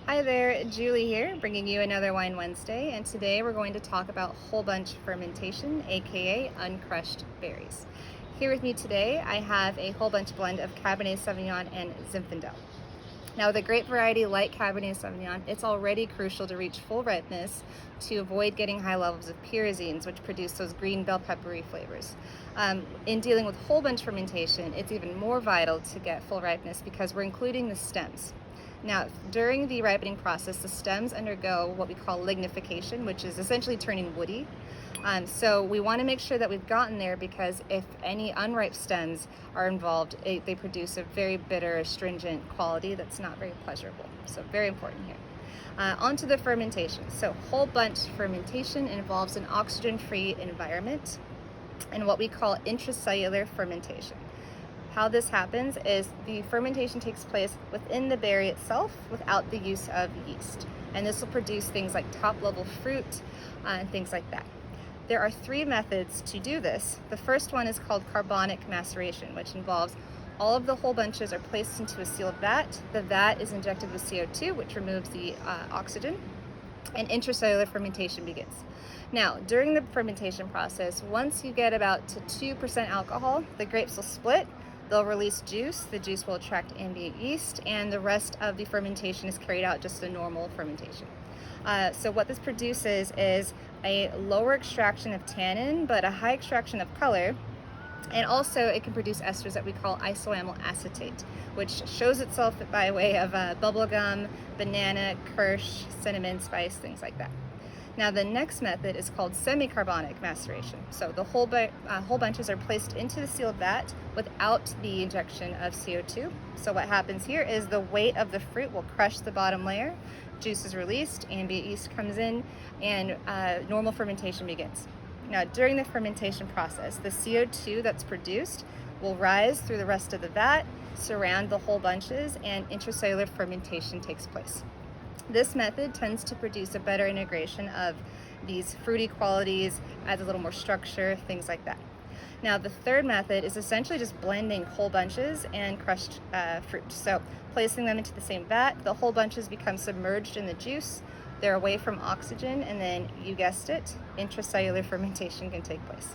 Hi there, Julie here, bringing you another Wine Wednesday, and today we're going to talk about whole bunch fermentation, aka uncrushed berries. Here with me today, I have a whole bunch blend of Cabernet Sauvignon and Zinfandel. Now, with a grape variety like Cabernet Sauvignon, it's already crucial to reach full ripeness to avoid getting high levels of pyrazines, which produce those green bell peppery flavors. In dealing with whole bunch fermentation, it's even more vital to get full ripeness because we're including the stems. Now, during the ripening process, the stems undergo what we call lignification, which is essentially turning woody. So we want to make sure that we've gotten there because if any unripe stems are involved, they produce a very bitter, astringent quality that's not very pleasurable. So very important here. On to the fermentation. So whole bunch fermentation involves an oxygen-free environment and what we call intracellular fermentation. How this happens is the fermentation takes place within the berry itself without the use of yeast. And this will produce things like top-level fruit and things like that. There are three methods to do this. The first one is called carbonic maceration, which involves all of the whole bunches are placed into a sealed vat. The vat is injected with CO2, which removes the oxygen, and intracellular fermentation begins. Now, during the fermentation process, once you get about to 2% alcohol, the grapes will split. They'll release juice. The juice will attract ambient yeast, and the rest of the fermentation is carried out just a normal fermentation. So what this produces is a lower extraction of tannin, but a high extraction of color. And also it can produce esters that we call isoamyl acetate, which shows itself by way of bubblegum, banana, kirsch, cinnamon, spice, things like that. Now the next method is called semi-carbonic maceration. So the whole bunches are placed into the sealed vat without the injection of CO2. So what happens here is the weight of the fruit will crush the bottom layer, juice is released, ambient yeast comes in, and normal fermentation begins. Now during the fermentation process, the CO2 that's produced will rise through the rest of the vat, surround the whole bunches, and intracellular fermentation takes place. This method tends to produce a better integration of these fruity qualities, adds a little more structure, things like that. Now the third method is essentially just blending whole bunches and crushed fruit. So placing them into the same vat, the whole bunches become submerged in the juice, they're away from oxygen, and then, you guessed it, intracellular fermentation can take place.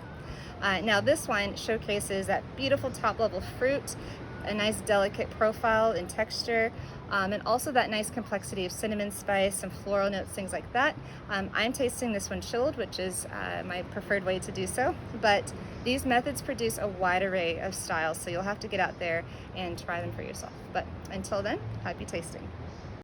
Now this wine showcases that beautiful top-level fruit, a nice delicate profile and texture, and also that nice complexity of cinnamon spice and floral notes, things like that. I'm tasting this one chilled, which is my preferred way to do so, but these methods produce a wide array of styles, so you'll have to get out there and try them for yourself. But until then, happy tasting.